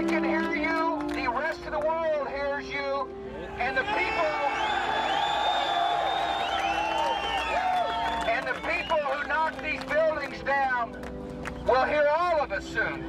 can hear you, the rest of the world hears you, and the people who knock these buildings down will hear all of us soon.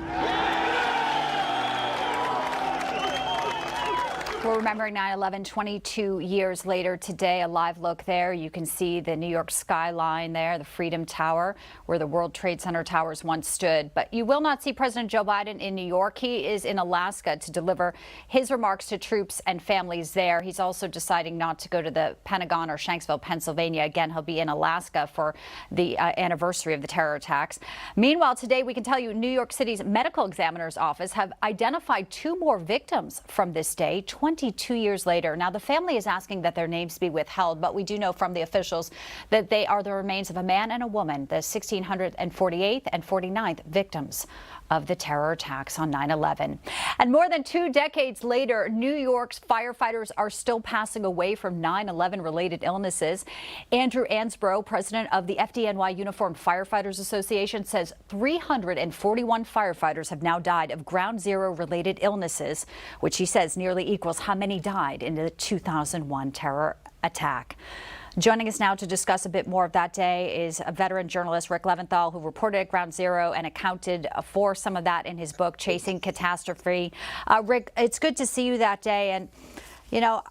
We're remembering 9/11 22 years later today. A live look there. You can see the New York skyline there, the Freedom Tower, where the World Trade Center towers once stood. But you will not see President Joe Biden in New York. He is in Alaska to deliver his remarks to troops and families there. He's also deciding not to go to the Pentagon or Shanksville, Pennsylvania. Again, he'll be in Alaska for the anniversary of the terror attacks. Meanwhile, today we can tell you New York City's medical examiner's office have identified 2 more victims from this day, 22 years later. Now, the family is asking that their names be withheld, but we do know from the officials that they are the remains of a man and a woman, the 1,648th and 49th victims of the terror attacks on 9/11. And more than 2 decades later, New York's firefighters are still passing away from 9/11 related illnesses. Andrew Ansbro, president of the FDNY Uniformed Firefighters Association, says 341 firefighters have now died of ground zero related illnesses, which he says nearly equals how many died in the 2001 terror attack. Joining us now to discuss a bit more of that day is a veteran journalist, Rick Leventhal, who reported at Ground Zero and accounted for some of that in his book, Chasing Catastrophe. Rick, it's good to see you that day. And, you know,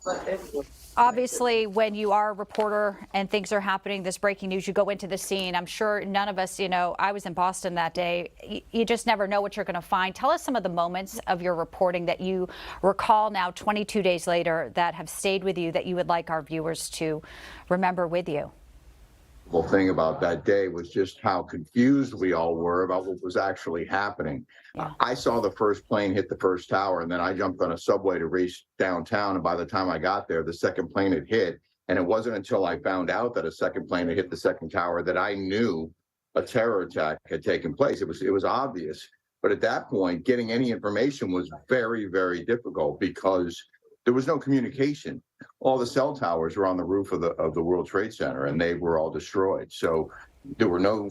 obviously, when you are a reporter and things are happening, this breaking news, you go into the scene. I'm sure none of us, I was in Boston that day. You just never know what you're going to find. Tell us some of the moments of your reporting that you recall now 22 days later that have stayed with you, that you would like our viewers to remember with you. The thing about that day was just how confused we all were about what was actually happening. Yeah. I saw the first plane hit the first tower, and then I jumped on a subway to race downtown. And by the time I got there, the second plane had hit. And it wasn't until I found out that a second plane had hit the second tower that I knew a terror attack had taken place. It was obvious. But at that point, getting any information was very, very difficult because there was no communication. All the cell towers were on the roof of the World Trade Center, and they were all destroyed. So there were no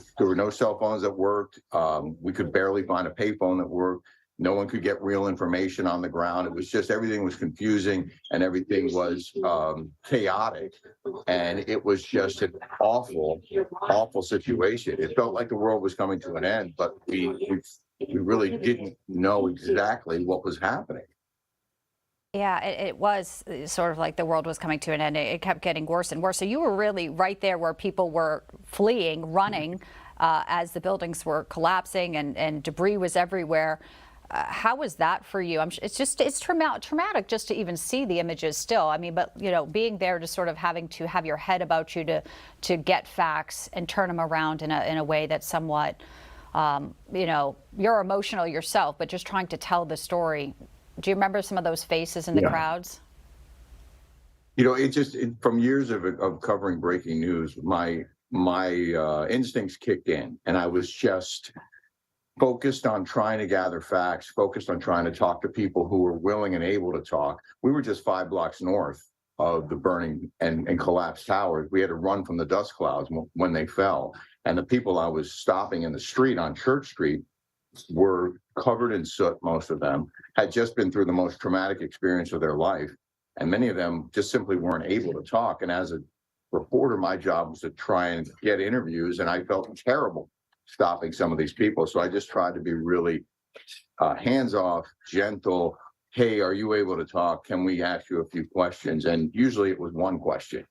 cell phones that worked. We could barely find a payphone that worked. No one could get real information on the ground. It was just everything was confusing and everything was chaotic, and it was just an awful, awful situation. It felt like the world was coming to an end, but we really didn't know exactly what was happening. Yeah, it was sort of like the world was coming to an end. It kept getting worse and worse. So you were really right there where people were fleeing, running, as the buildings were collapsing and debris was everywhere. How was that for you? It's traumatic just to even see the images still. I mean, but being there, to sort of having to have your head about you to get facts and turn them around in a way that's somewhat, you're emotional yourself, but just trying to tell the story. Do you remember some of those faces in the crowds? From years of covering breaking news, my instincts kicked in, and I was just focused on trying to gather facts, focused on trying to talk to people who were willing and able to talk. We were just 5 blocks north of the burning and collapsed towers. We had to run from the dust clouds when they fell. And the people I was stopping in the street on Church Street were covered in soot, most of them, had just been through the most traumatic experience of their life. And many of them just simply weren't able to talk. And as a reporter, my job was to try and get interviews, and I felt terrible stopping some of these people. So I just tried to be really hands-off, gentle. Hey, are you able to talk? Can we ask you a few questions? And usually it was one question.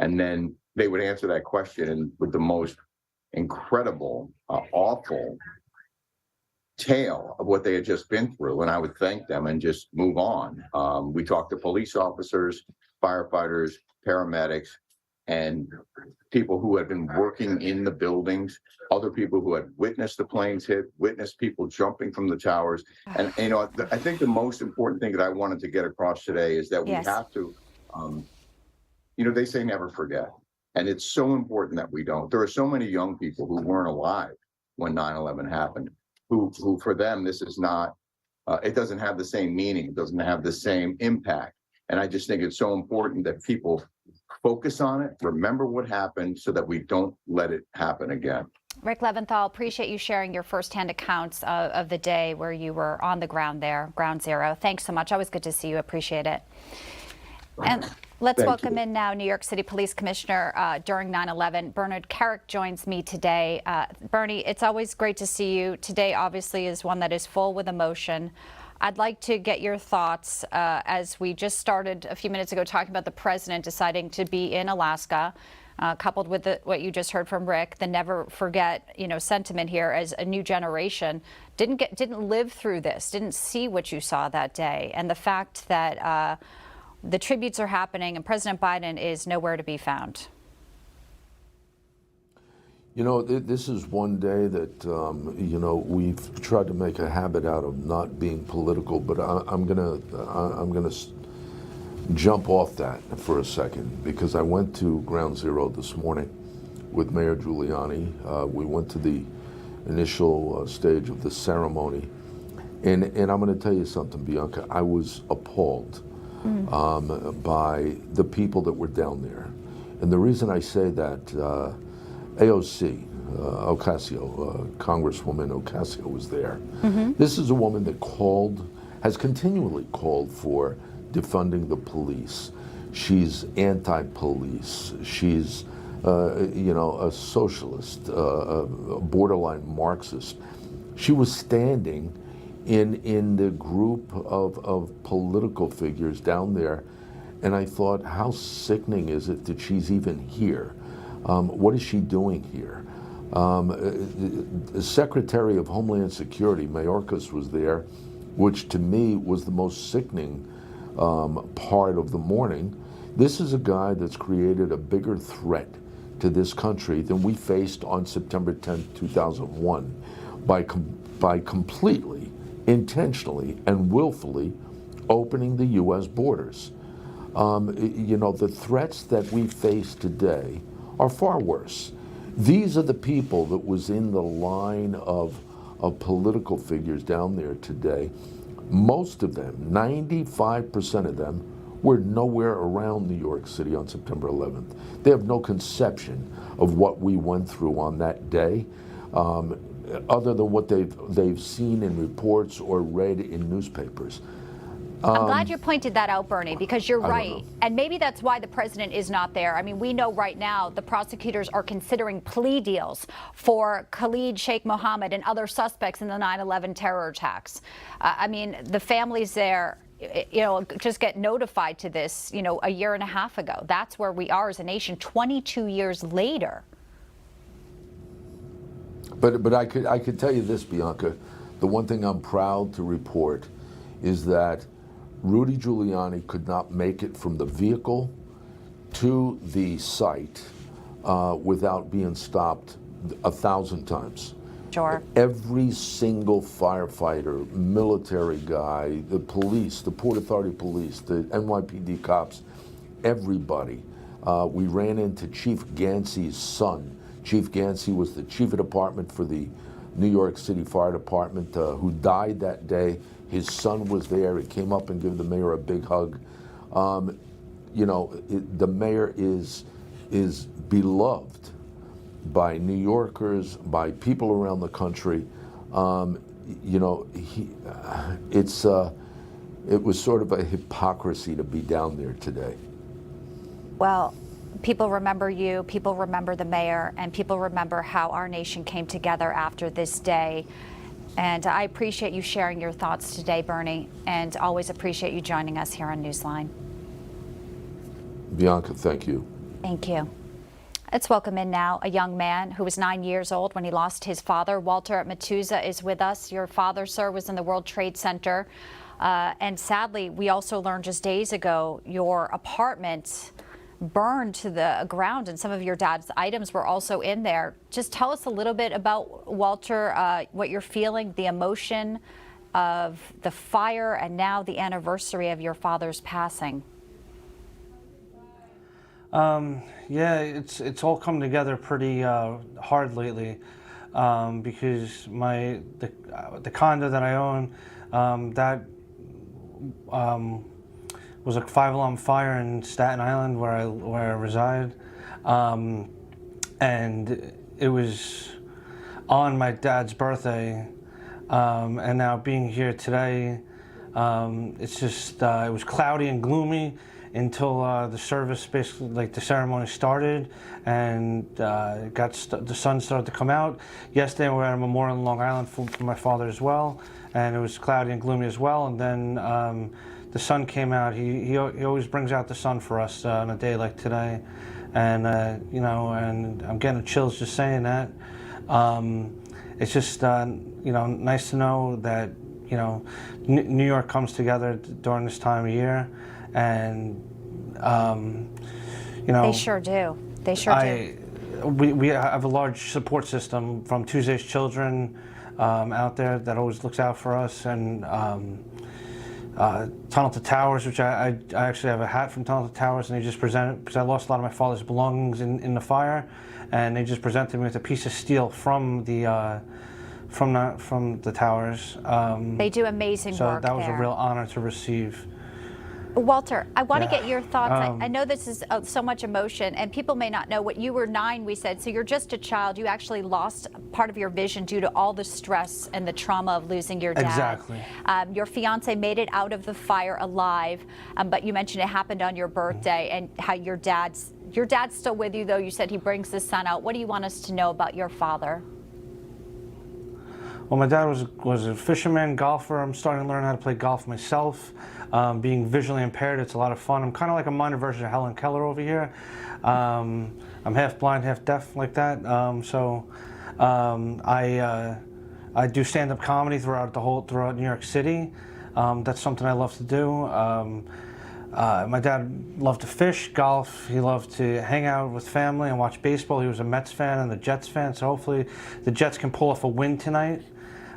And then they would answer that question and with the most incredible, awful tale of what they had just been through, and I would thank them and just move on. We talked to police officers, firefighters, paramedics, and people who had been working in the buildings, other people who had witnessed the planes hit, witnessed people jumping from the towers. And I think the most important thing that I wanted to get across today is that we have to, they say never forget. And it's so important that we don't. There are so many young people who weren't alive when 9/11 happened. Who for them, this is not, it doesn't have the same meaning, it doesn't have the same impact. And I just think it's so important that people focus on it, remember what happened so that we don't let it happen again. Rick Leventhal, appreciate you sharing your firsthand accounts of the day where you were on the ground there, ground zero. Thanks so much. Always good to see you. Appreciate it. And let's welcome in now New York City Police Commissioner during 9/11. Bernard Kerik joins me today. Bernie, it's always great to see you. Today obviously is one that is full with emotion. I'd like to get your thoughts as we just started a few minutes ago talking about the president deciding to be in Alaska, coupled with what you just heard from Rick, the never forget, sentiment here as a new generation didn't live through this, didn't see what you saw that day, and the fact that the tributes are happening and President Biden is nowhere to be found. This is one day that we've tried to make a habit out of not being political, but I'm gonna jump off that for a second, because I went to Ground Zero this morning with Mayor Giuliani. We went to the initial stage of the ceremony, and I'm going to tell you something, Bianca. I was appalled by the people that were down there, and the reason I say that. AOC, Ocasio, Congresswoman Ocasio was there. This is a woman that has continually called for defunding the police. She's anti-police. She's, a socialist, a borderline Marxist. She was standing in the group of political figures down there, and I thought, how sickening is it that she's even here? What is she doing here? The Secretary of Homeland Security, Mayorkas, was there, which to me was the most sickening part of the morning. This is a guy that's created a bigger threat to this country than we faced on September 10th, 2001, by completely, intentionally, and willfully opening the U.S. borders. The threats that we face today are far worse. These are the people that was in the line of political figures down there today. Most of them, 95% of them, were nowhere around New York City on September 11th. They have no conception of what we went through on that day, other than what they've seen in reports or read in newspapers. I'm glad you pointed that out, Bernie, because you're right. And maybe that's why the president is not there. I mean, we know right now the prosecutors are considering plea deals for Khalid Sheikh Mohammed and other suspects in the 9/11 terror attacks. The families there, just get notified to this, a year and a half ago. That's where we are as a nation 22 years later. But I could tell you this, Bianca. The one thing I'm proud to report is that Rudy Giuliani could not make it from the vehicle to the site without being stopped 1,000 times. Sure. Every single firefighter, military guy, the police, the Port Authority police, the NYPD cops, everybody. We ran into Chief Gansey's son. Chief Gansey was the chief of department for the New York City Fire Department, who died that day. His son was there. He came up and gave the mayor a big hug. The mayor is beloved by New Yorkers, by people around the country. It was sort of a hypocrisy to be down there today. Well, people remember you, people remember the mayor, and people remember how our nation came together after this day. And I appreciate you sharing your thoughts today, Bernie, and always appreciate you joining us here on Newsline. Bianca, thank you. Thank you. Let's welcome in now a young man who was 9 years old when he lost his father. Walter Matuza is with us. Your father, sir, was in the World Trade Center. And sadly, we also learned just days ago your apartment burned to the ground, and some of your dad's items were also in there. Just tell us a little bit about, Walter, what you're feeling, the emotion of the fire, and now the anniversary of your father's passing. Yeah, it's all come together pretty hard lately, because the condo that I own, that was a 5-alarm fire in Staten Island where I reside, and it was on my dad's birthday, and now being here today, it's just, it was cloudy and gloomy until the service, basically, like the ceremony started, and the sun started to come out. Yesterday we were at a memorial in Long Island for my father as well, and it was cloudy and gloomy as well, and then the sun came out. He always brings out the sun for us on a day like today, and you know, and I'm getting chills just saying that. It's just you know, nice to know that, you know, New York comes together during this time of year, and you know, They sure do. They sure do. We have a large support system from Tuesday's Children out there that always looks out for us, and Tunnel to Towers, which I actually have a hat from Tunnel to Towers, and they just presented, because I lost a lot of my father's belongings in the fire, and they just presented me with a piece of steel from the towers. They do amazing so work that was there. a real honor to receive. Walter, I want to Yeah. get your thoughts. I know this is so much emotion, and people may not know what you were 9, we said, so you're just a child. You actually lost part of your vision due to all the stress and the trauma of losing your dad. Exactly. Your fiance made it out of the fire alive, but you mentioned it happened on your birthday, and how your dad's still with you, though. You said he brings the sun out. What do you want us to know about your father? Well, my dad was a fisherman, golfer. I'm starting to learn how to play golf myself. Being visually impaired, it's a lot of fun. I'm kind of like a minor version of Helen Keller over here. I'm half blind, half deaf like that. I do stand-up comedy throughout New York City. That's something I love to do. My dad loved to fish, golf. He loved to hang out with family and watch baseball. He was a Mets fan and a Jets fan, so hopefully the Jets can pull off a win tonight.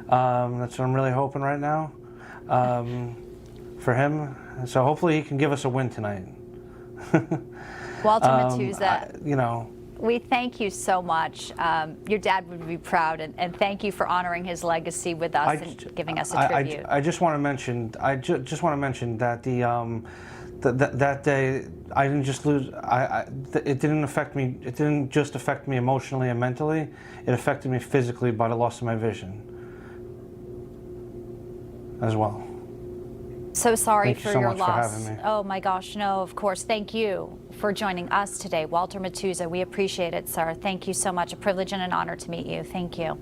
That's what I'm really hoping right now for him. So hopefully he can give us a win tonight. Walter Matuza, you know, we thank you so much. Your dad would be proud, and thank you for honoring his legacy with us and giving us a tribute. I just want to mention, that that day I didn't just lose. It didn't affect me. It didn't just affect me emotionally and mentally. It affected me physically by the loss of my vision as well. So sorry Thank you for so your much for loss. having me. Oh my gosh, no, of course. Thank you for joining us today, Walter Matuza. We appreciate it, sir. Thank you so much. A privilege and an honor to meet you. Thank you.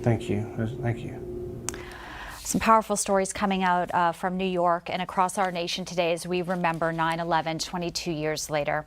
Thank you. Thank you. Some powerful stories coming out from New York and across our nation today as we remember 9/11 22 years later.